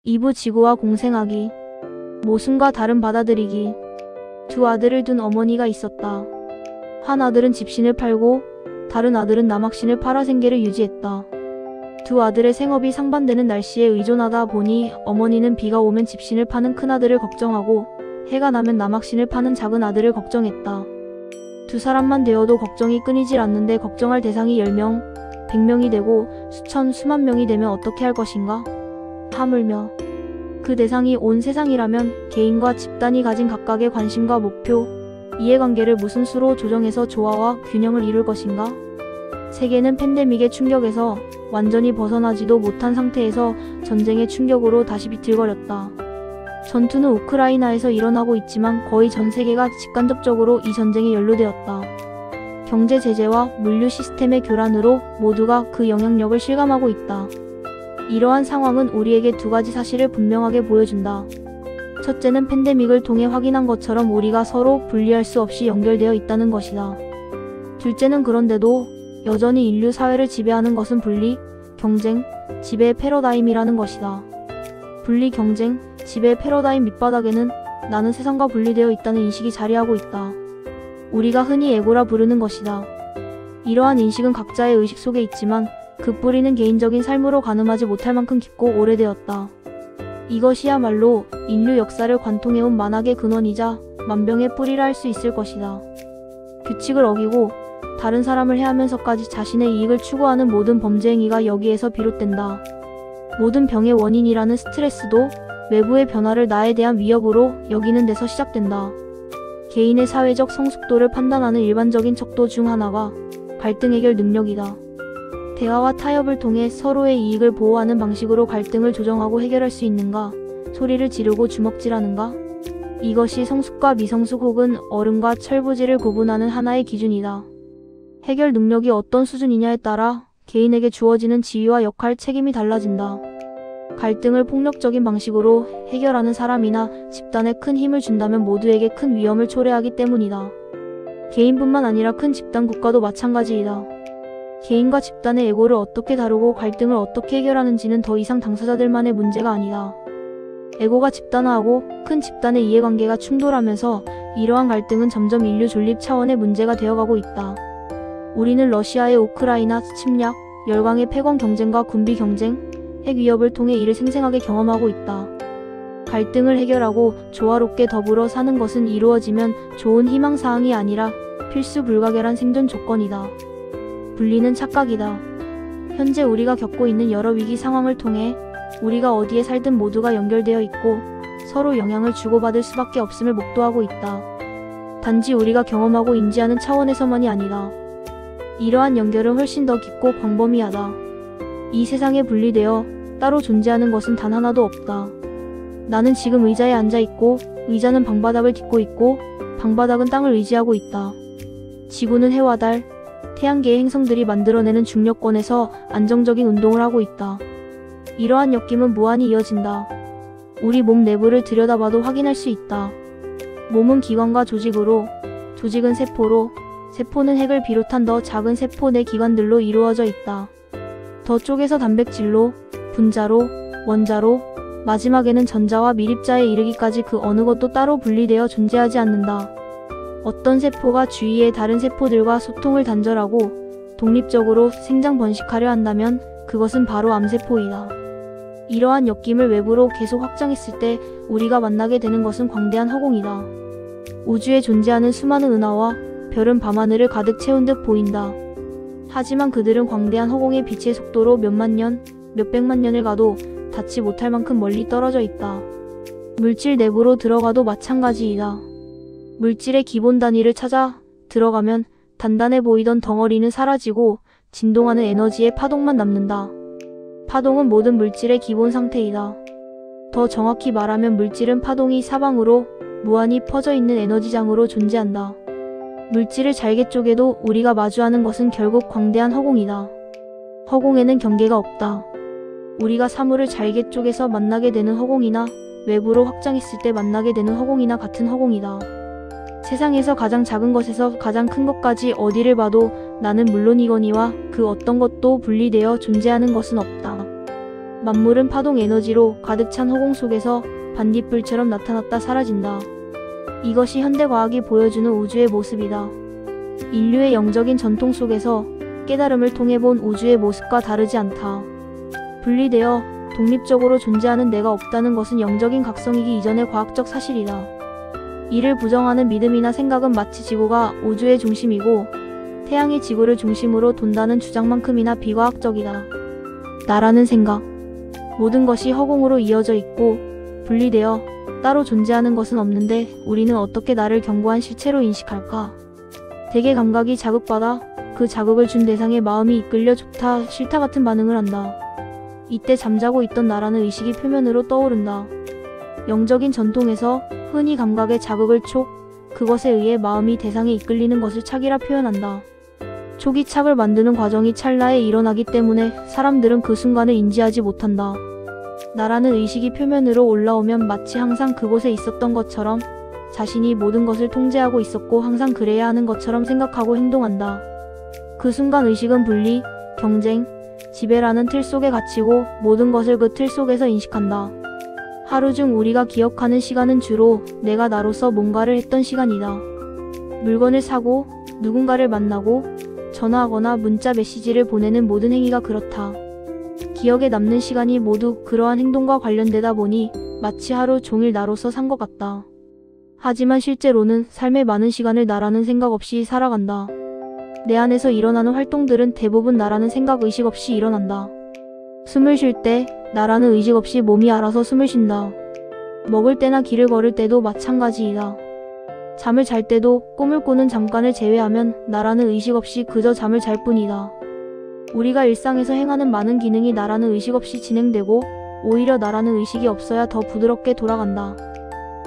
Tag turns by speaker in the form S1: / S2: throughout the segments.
S1: 이부 지구와 공생하기. 모순과 다른 받아들이기. 두 아들을 둔 어머니가 있었다. 한 아들은 집신을 팔고 다른 아들은 남학신을 팔아 생계를 유지했다. 두 아들의 생업이 상반되는 날씨에 의존하다 보니 어머니는 비가 오면 집신을 파는 큰아들을 걱정하고 해가 나면 남학신을 파는 작은 아들을 걱정했다. 두 사람만 되어도 걱정이 끊이질 않는데 걱정할 대상이 10명, 100명이 되고 수천, 수만 명이 되면 어떻게 할 것인가? 하물며 그 대상이 온 세상이라면 개인과 집단이 가진 각각의 관심과 목표, 이해관계를 무슨 수로 조정해서 조화와 균형을 이룰 것인가? 세계는 팬데믹의 충격에서 완전히 벗어나지도 못한 상태에서 전쟁의 충격으로 다시 비틀거렸다. 전투는 우크라이나에서 일어나고 있지만 거의 전 세계가 직간접적으로 이 전쟁에 연루되었다. 경제 제재와 물류 시스템의 교란으로 모두가 그 영향력을 실감하고 있다. 이러한 상황은 우리에게 두 가지 사실을 분명하게 보여준다. 첫째는 팬데믹을 통해 확인한 것처럼 우리가 서로 분리할 수 없이 연결되어 있다는 것이다. 둘째는 그런데도 여전히 인류 사회를 지배하는 것은 분리, 경쟁, 지배의 패러다임이라는 것이다. 분리, 경쟁, 지배의 패러다임 밑바닥에는 나는 세상과 분리되어 있다는 인식이 자리하고 있다. 우리가 흔히 에고라 부르는 것이다. 이러한 인식은 각자의 의식 속에 있지만 그 뿌리는 개인적인 삶으로 가늠하지 못할 만큼 깊고 오래되었다. 이것이야말로 인류 역사를 관통해온 만악의 근원이자 만병의 뿌리라 할 수 있을 것이다. 규칙을 어기고 다른 사람을 해하면서까지 자신의 이익을 추구하는 모든 범죄 행위가 여기에서 비롯된다. 모든 병의 원인이라는 스트레스도 외부의 변화를 나에 대한 위협으로 여기는 데서 시작된다. 개인의 사회적 성숙도를 판단하는 일반적인 척도 중 하나가 갈등 해결 능력이다. 대화와 타협을 통해 서로의 이익을 보호하는 방식으로 갈등을 조정하고 해결할 수 있는가? 소리를 지르고 주먹질하는가? 이것이 성숙과 미성숙 혹은 어른과 철부지를 구분하는 하나의 기준이다. 해결 능력이 어떤 수준이냐에 따라 개인에게 주어지는 지위와 역할, 책임이 달라진다. 갈등을 폭력적인 방식으로 해결하는 사람이나 집단에 큰 힘을 준다면 모두에게 큰 위험을 초래하기 때문이다. 개인뿐만 아니라 큰 집단, 국가도 마찬가지이다. 개인과 집단의 에고를 어떻게 다루고 갈등을 어떻게 해결하는지는 더 이상 당사자들만의 문제가 아니다. 에고가 집단화하고 큰 집단의 이해관계가 충돌하면서 이러한 갈등은 점점 인류 존립 차원의 문제가 되어가고 있다. 우리는 러시아의 우크라이나 침략, 열강의 패권 경쟁과 군비 경쟁, 핵 위협을 통해 이를 생생하게 경험하고 있다. 갈등을 해결하고 조화롭게 더불어 사는 것은 이루어지면 좋은 희망사항이 아니라 필수 불가결한 생존 조건이다. 분리는 착각이다. 현재 우리가 겪고 있는 여러 위기 상황을 통해 우리가 어디에 살든 모두가 연결되어 있고 서로 영향을 주고받을 수밖에 없음을 목도하고 있다. 단지 우리가 경험하고 인지하는 차원에서만이 아니다. 이러한 연결은 훨씬 더 깊고 광범위하다. 이 세상에 분리되어 따로 존재하는 것은 단 하나도 없다. 나는 지금 의자에 앉아있고 의자는 방바닥을 딛고 있고 방바닥은 땅을 의지하고 있다. 지구는 해와 달, 태양계의 행성들이 만들어내는 중력권에서 안정적인 운동을 하고 있다. 이러한 엮임은 무한히 이어진다. 우리 몸 내부를 들여다봐도 확인할 수 있다. 몸은 기관과 조직으로, 조직은 세포로, 세포는 핵을 비롯한 더 작은 세포 내 기관들로 이루어져 있다. 더 쪽에서 단백질로, 분자로, 원자로, 마지막에는 전자와 밀입자에 이르기까지 그 어느 것도 따로 분리되어 존재하지 않는다. 어떤 세포가 주위의 다른 세포들과 소통을 단절하고 독립적으로 생장 번식하려 한다면 그것은 바로 암세포이다. 이러한 엮임을 외부로 계속 확장했을 때 우리가 만나게 되는 것은 광대한 허공이다. 우주에 존재하는 수많은 은하와 별은 밤하늘을 가득 채운 듯 보인다. 하지만 그들은 광대한 허공의 빛의 속도로 몇만 년, 몇백만 년을 가도 닿지 못할 만큼 멀리 떨어져 있다. 물질 내부로 들어가도 마찬가지이다. 물질의 기본 단위를 찾아 들어가면 단단해 보이던 덩어리는 사라지고 진동하는 에너지의 파동만 남는다. 파동은 모든 물질의 기본 상태이다. 더 정확히 말하면 물질은 파동이 사방으로 무한히 퍼져 있는 에너지장으로 존재한다. 물질을 잘게 쪼개도 우리가 마주하는 것은 결국 광대한 허공이다. 허공에는 경계가 없다. 우리가 사물을 잘게 쪼개서 만나게 되는 허공이나 외부로 확장했을 때 만나게 되는 허공이나 같은 허공이다. 세상에서 가장 작은 것에서 가장 큰 것까지 어디를 봐도 나는 물론이거니와 그 어떤 것도 분리되어 존재하는 것은 없다. 만물은 파동 에너지로 가득 찬 허공 속에서 반딧불처럼 나타났다 사라진다. 이것이 현대과학이 보여주는 우주의 모습이다. 인류의 영적인 전통 속에서 깨달음을 통해 본 우주의 모습과 다르지 않다. 분리되어 독립적으로 존재하는 내가 없다는 것은 영적인 각성이기 이전의 과학적 사실이다. 이를 부정하는 믿음이나 생각은 마치 지구가 우주의 중심이고 태양이 지구를 중심으로 돈다는 주장만큼이나 비과학적이다. 나라는 생각. 모든 것이 허공으로 이어져 있고 분리되어 따로 존재하는 것은 없는데 우리는 어떻게 나를 견고한 실체로 인식할까? 대개 감각이 자극받아 그 자극을 준 대상의 마음이 이끌려 좋다, 싫다 같은 반응을 한다. 이때 잠자고 있던 나라는 의식이 표면으로 떠오른다. 영적인 전통에서 흔히 감각의 자극을 그것에 의해 마음이 대상에 이끌리는 것을 착이라 표현한다. 촉이 착을 만드는 과정이 찰나에 일어나기 때문에 사람들은 그 순간을 인지하지 못한다. 나라는 의식이 표면으로 올라오면 마치 항상 그곳에 있었던 것처럼 자신이 모든 것을 통제하고 있었고 항상 그래야 하는 것처럼 생각하고 행동한다. 그 순간 의식은 분리, 경쟁, 지배라는 틀 속에 갇히고 모든 것을 그 틀 속에서 인식한다. 하루 중 우리가 기억하는 시간은 주로 내가 나로서 뭔가를 했던 시간이다. 물건을 사고 누군가를 만나고 전화하거나 문자 메시지를 보내는 모든 행위가 그렇다. 기억에 남는 시간이 모두 그러한 행동과 관련되다 보니 마치 하루 종일 나로서 산 것 같다. 하지만 실제로는 삶의 많은 시간을 나라는 생각 없이 살아간다. 내 안에서 일어나는 활동들은 대부분 나라는 생각 의식 없이 일어난다. 숨을 쉴 때 나라는 의식 없이 몸이 알아서 숨을 쉰다. 먹을 때나 길을 걸을 때도 마찬가지이다. 잠을 잘 때도 꿈을 꾸는 잠깐을 제외하면 나라는 의식 없이 그저 잠을 잘 뿐이다. 우리가 일상에서 행하는 많은 기능이 나라는 의식 없이 진행되고 오히려 나라는 의식이 없어야 더 부드럽게 돌아간다.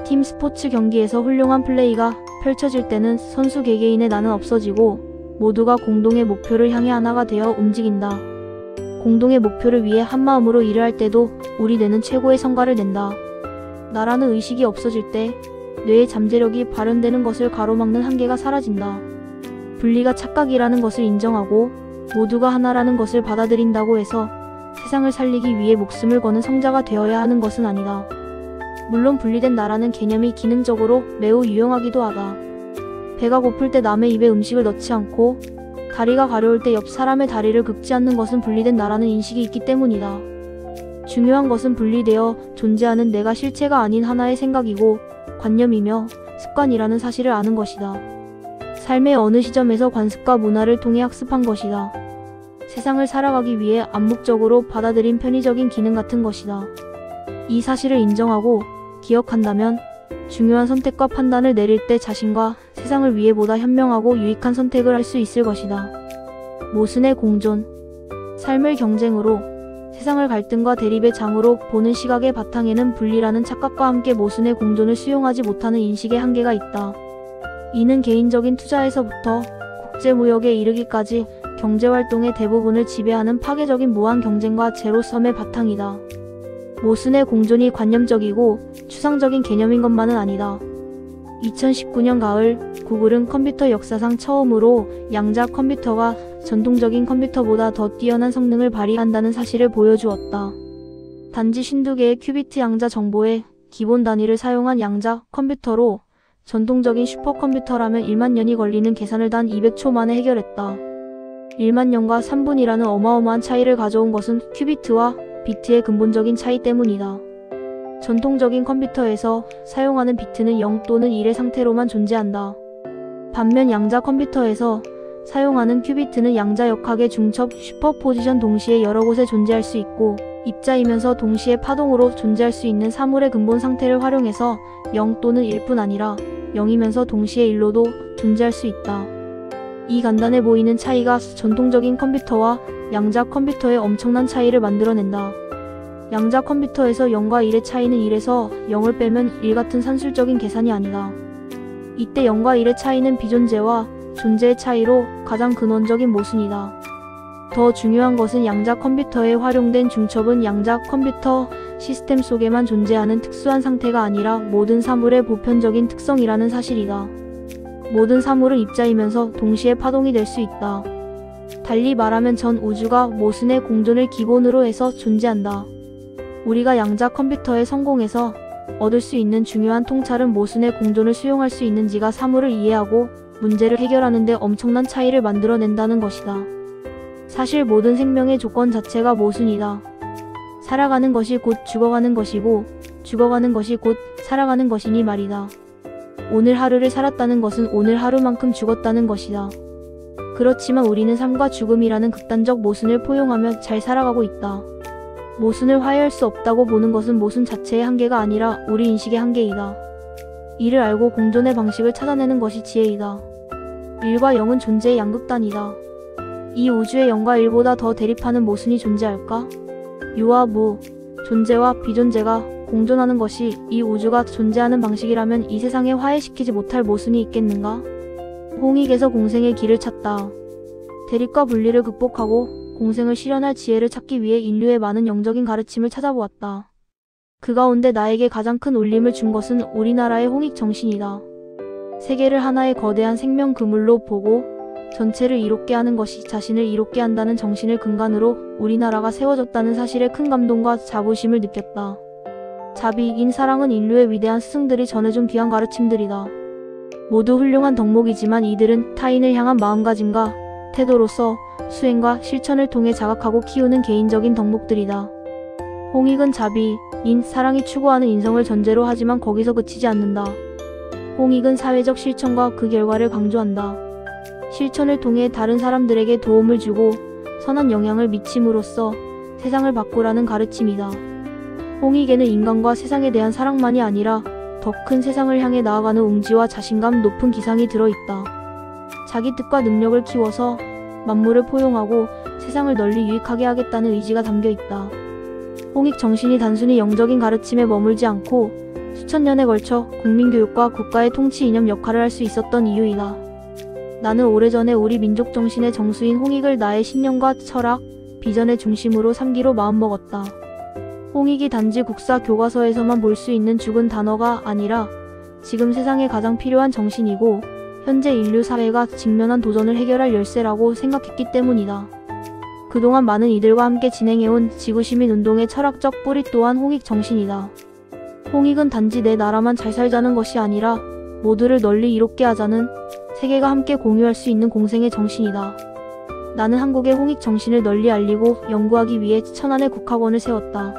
S1: 팀 스포츠 경기에서 훌륭한 플레이가 펼쳐질 때는 선수 개개인의 나는 없어지고 모두가 공동의 목표를 향해 하나가 되어 움직인다. 공동의 목표를 위해 한마음으로 일을 할 때도 우리 뇌는 최고의 성과를 낸다. 나라는 의식이 없어질 때 뇌의 잠재력이 발현되는 것을 가로막는 한계가 사라진다. 분리가 착각이라는 것을 인정하고 모두가 하나라는 것을 받아들인다고 해서 세상을 살리기 위해 목숨을 거는 성자가 되어야 하는 것은 아니다. 물론 분리된 나라는 개념이 기능적으로 매우 유용하기도 하다. 배가 고플 때 남의 입에 음식을 넣지 않고 다리가 가려울 때 옆 사람의 다리를 긁지 않는 것은 분리된 나라는 인식이 있기 때문이다. 중요한 것은 분리되어 존재하는 내가 실체가 아닌 하나의 생각이고 관념이며 습관이라는 사실을 아는 것이다. 삶의 어느 시점에서 관습과 문화를 통해 학습한 것이다. 세상을 살아가기 위해 암묵적으로 받아들인 편의적인 기능 같은 것이다. 이 사실을 인정하고 기억한다면 중요한 선택과 판단을 내릴 때 자신과 세상을 위해 보다 현명하고 유익한 선택을 할 수 있을 것이다. 모순의 공존. 삶을 경쟁으로, 세상을 갈등과 대립의 장으로 보는 시각의 바탕에는 분리라는 착각과 함께 모순의 공존을 수용하지 못하는 인식의 한계가 있다. 이는 개인적인 투자에서부터 국제무역에 이르기까지 경제활동의 대부분을 지배하는 파괴적인 무한 경쟁과 제로섬의 바탕이다. 모순의 공존이 관념적이고 추상적인 개념인 것만은 아니다. 2019년 가을, 구글은 컴퓨터 역사상 처음으로 양자 컴퓨터가 전통적인 컴퓨터보다 더 뛰어난 성능을 발휘한다는 사실을 보여주었다. 단지 52개의 큐비트 양자 정보의 기본 단위를 사용한 양자 컴퓨터로 전통적인 슈퍼컴퓨터라면 1만 년이 걸리는 계산을 단 200초 만에 해결했다. 1만 년과 3분이라는 어마어마한 차이를 가져온 것은 큐비트와 비트의 근본적인 차이 때문이다. 전통적인 컴퓨터에서 사용하는 비트는 0 또는 1의 상태로만 존재한다. 반면 양자 컴퓨터에서 사용하는 큐비트는 양자역학의 중첩 슈퍼포지션 동시에 여러 곳에 존재할 수 있고 입자이면서 동시에 파동으로 존재할 수 있는 사물의 근본 상태를 활용해서 0 또는 1뿐 아니라 0이면서 동시에 1로도 존재할 수 있다. 이 간단해 보이는 차이가 전통적인 컴퓨터와 양자 컴퓨터의 엄청난 차이를 만들어낸다. 양자 컴퓨터에서 0과 1의 차이는 1에서 0을 빼면 1 같은 산술적인 계산이 아니다. 이때 0과 1의 차이는 비존재와 존재의 차이로 가장 근원적인 모순이다. 더 중요한 것은 양자 컴퓨터에 활용된 중첩은 양자 컴퓨터 시스템 속에만 존재하는 특수한 상태가 아니라 모든 사물의 보편적인 특성이라는 사실이다. 모든 사물은 입자이면서 동시에 파동이 될 수 있다. 달리 말하면 전 우주가 모순의 공존을 기본으로 해서 존재한다. 우리가 양자 컴퓨터에 성공해서 얻을 수 있는 중요한 통찰은 모순의 공존을 수용할 수 있는지가 사물을 이해하고 문제를 해결하는 데 엄청난 차이를 만들어낸다는 것이다. 사실 모든 생명의 조건 자체가 모순이다. 살아가는 것이 곧 죽어가는 것이고 죽어가는 것이 곧 살아가는 것이니 말이다. 오늘 하루를 살았다는 것은 오늘 하루만큼 죽었다는 것이다. 그렇지만 우리는 삶과 죽음이라는 극단적 모순을 포용하며 잘 살아가고 있다. 모순을 화해할 수 없다고 보는 것은 모순 자체의 한계가 아니라 우리 인식의 한계이다. 이를 알고 공존의 방식을 찾아내는 것이 지혜이다. 1과 0은 존재의 양극단이다. 이 우주의 0과 1보다 더 대립하는 모순이 존재할까? 유와 무, 존재와 비존재가 공존하는 것이 이 우주가 존재하는 방식이라면 이 세상에 화해시키지 못할 모순이 있겠는가? 홍익에서 공생의 길을 찾다. 대립과 분리를 극복하고 공생을 실현할 지혜를 찾기 위해 인류의 많은 영적인 가르침을 찾아보았다. 그 가운데 나에게 가장 큰 울림을 준 것은 우리나라의 홍익 정신이다. 세계를 하나의 거대한 생명 그물로 보고 전체를 이롭게 하는 것이 자신을 이롭게 한다는 정신을 근간으로 우리나라가 세워졌다는 사실에 큰 감동과 자부심을 느꼈다. 자비인 사랑은 인류의 위대한 스승들이 전해준 귀한 가르침들이다. 모두 훌륭한 덕목이지만 이들은 타인을 향한 마음가짐과 태도로서 수행과 실천을 통해 자각하고 키우는 개인적인 덕목들이다. 홍익은 자비인 사랑이 추구하는 인성을 전제로 하지만 거기서 그치지 않는다. 홍익은 사회적 실천과 그 결과를 강조한다. 실천을 통해 다른 사람들에게 도움을 주고 선한 영향을 미침으로써 세상을 바꾸라는 가르침이다. 홍익에는 인간과 세상에 대한 사랑만이 아니라 더 큰 세상을 향해 나아가는 웅지와 자신감 높은 기상이 들어있다. 자기 뜻과 능력을 키워서 만물을 포용하고 세상을 널리 유익하게 하겠다는 의지가 담겨있다. 홍익 정신이 단순히 영적인 가르침에 머물지 않고 수천 년에 걸쳐 국민교육과 국가의 통치 이념 역할을 할 수 있었던 이유이다. 나는 오래전에 우리 민족 정신의 정수인 홍익을 나의 신념과 철학, 비전의 중심으로 삼기로 마음먹었다. 홍익이 단지 국사 교과서에서만 볼 수 있는 죽은 단어가 아니라 지금 세상에 가장 필요한 정신이고 현재 인류 사회가 직면한 도전을 해결할 열쇠라고 생각했기 때문이다. 그동안 많은 이들과 함께 진행해온 지구시민운동의 철학적 뿌리 또한 홍익 정신이다. 홍익은 단지 내 나라만 잘 살자는 것이 아니라 모두를 널리 이롭게 하자는 세계가 함께 공유할 수 있는 공생의 정신이다. 나는 한국의 홍익 정신을 널리 알리고 연구하기 위해 천안의 국학원을 세웠다.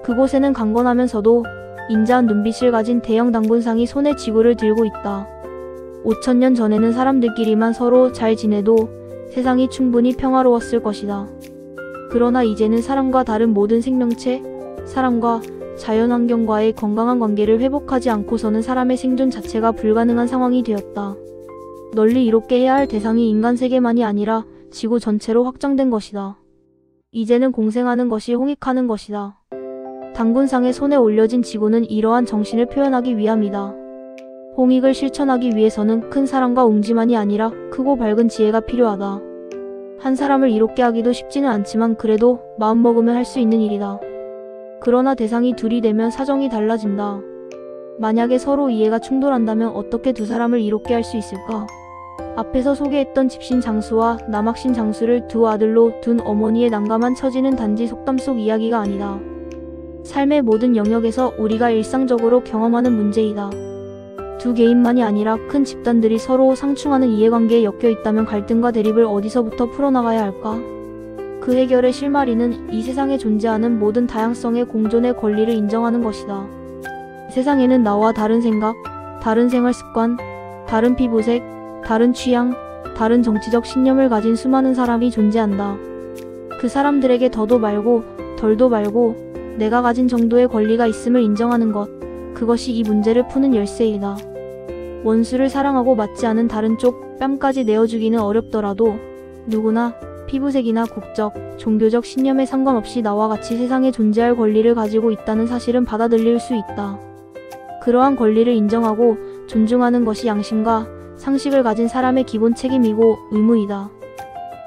S1: 그곳에는 강건하면서도 인자한 눈빛을 가진 대형 당군상이 손에 지구를 들고 있다. 5000년 전에는 사람들끼리만 서로 잘 지내도 세상이 충분히 평화로웠을 것이다. 그러나 이제는 사람과 다른 모든 생명체, 사람과 자연환경과의 건강한 관계를 회복하지 않고서는 사람의 생존 자체가 불가능한 상황이 되었다. 널리 이롭게 해야 할 대상이 인간 세계만이 아니라 지구 전체로 확장된 것이다. 이제는 공생하는 것이 홍익하는 것이다. 당군상의 손에 올려진 지구는 이러한 정신을 표현하기 위함이다. 홍익을 실천하기 위해서는 큰 사랑과 웅지만이 아니라 크고 밝은 지혜가 필요하다. 한 사람을 이롭게 하기도 쉽지는 않지만 그래도 마음먹으면 할 수 있는 일이다. 그러나 대상이 둘이 되면 사정이 달라진다. 만약에 서로 이해가 충돌한다면 어떻게 두 사람을 이롭게 할 수 있을까? 앞에서 소개했던 집신 장수와 남학신 장수를 두 아들로 둔 어머니의 난감한 처지는 단지 속담 속 이야기가 아니다. 삶의 모든 영역에서 우리가 일상적으로 경험하는 문제이다. 두 개인만이 아니라 큰 집단들이 서로 상충하는 이해관계에 엮여 있다면 갈등과 대립을 어디서부터 풀어나가야 할까? 그 해결의 실마리는 이 세상에 존재하는 모든 다양성의 공존의 권리를 인정하는 것이다. 세상에는 나와 다른 생각, 다른 생활 습관, 다른 피부색, 다른 취향, 다른 정치적 신념을 가진 수많은 사람이 존재한다. 그 사람들에게 더도 말고 덜도 말고 내가 가진 정도의 권리가 있음을 인정하는 것, 그것이 이 문제를 푸는 열쇠이다. 원수를 사랑하고 맞지 않은 다른 쪽 뺨까지 내어주기는 어렵더라도 누구나 피부색이나 국적, 종교적 신념에 상관없이 나와 같이 세상에 존재할 권리를 가지고 있다는 사실은 받아들일 수 있다. 그러한 권리를 인정하고 존중하는 것이 양심과 상식을 가진 사람의 기본 책임이고 의무이다.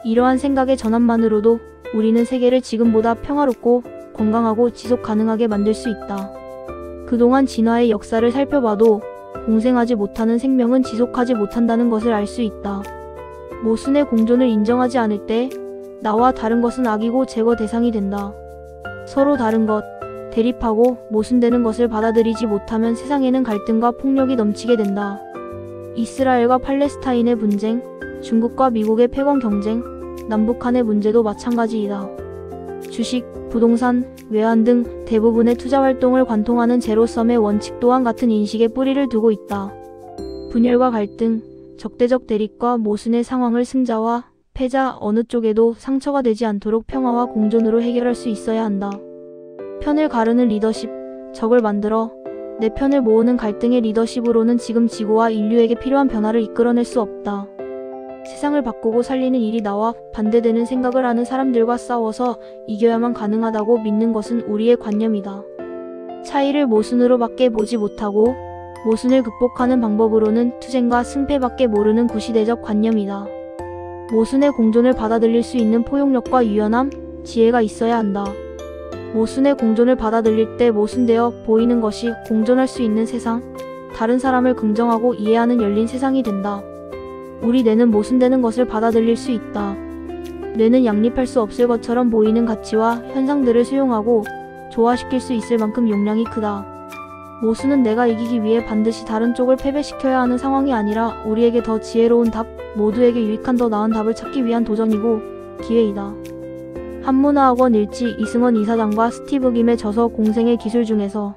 S1: 이러한 생각의 전환만으로도 우리는 세계를 지금보다 평화롭고 건강하고 지속 가능하게 만들 수 있다. 그동안 진화의 역사를 살펴봐도 공생하지 못하는 생명은 지속하지 못한다는 것을 알 수 있다. 모순의 공존을 인정하지 않을 때 나와 다른 것은 악이고 제거 대상이 된다. 서로 다른 것, 대립하고 모순되는 것을 받아들이지 못하면 세상에는 갈등과 폭력이 넘치게 된다. 이스라엘과 팔레스타인의 분쟁, 중국과 미국의 패권 경쟁, 남북한의 문제도 마찬가지이다. 주식, 부동산, 외환 등 대부분의 투자 활동을 관통하는 제로섬의 원칙 또한 같은 인식에 뿌리를 두고 있다. 분열과 갈등, 적대적 대립과 모순의 상황을 승자와 패자 어느 쪽에도 상처가 되지 않도록 평화와 공존으로 해결할 수 있어야 한다. 편을 가르는 리더십, 적을 만들어 내 편을 모으는 갈등의 리더십으로는 지금 지구와 인류에게 필요한 변화를 이끌어낼 수 없다. 세상을 바꾸고 살리는 일이 나와 반대되는 생각을 하는 사람들과 싸워서 이겨야만 가능하다고 믿는 것은 우리의 관념이다. 차이를 모순으로밖에 보지 못하고 모순을 극복하는 방법으로는 투쟁과 승패밖에 모르는 구시대적 관념이다. 모순의 공존을 받아들일 수 있는 포용력과 유연함, 지혜가 있어야 한다. 모순의 공존을 받아들일 때 모순되어 보이는 것이 공존할 수 있는 세상, 다른 사람을 긍정하고 이해하는 열린 세상이 된다. 우리 뇌는 모순되는 것을 받아들일 수 있다. 뇌는 양립할 수 없을 것처럼 보이는 가치와 현상들을 수용하고 조화시킬 수 있을 만큼 용량이 크다. 모순은 내가 이기기 위해 반드시 다른 쪽을 패배시켜야 하는 상황이 아니라 우리에게 더 지혜로운 답, 모두에게 유익한 더 나은 답을 찾기 위한 도전이고 기회이다. 한문화학원 일지 이승원 이사장과 스티브 김의 저서 공생의 기술 중에서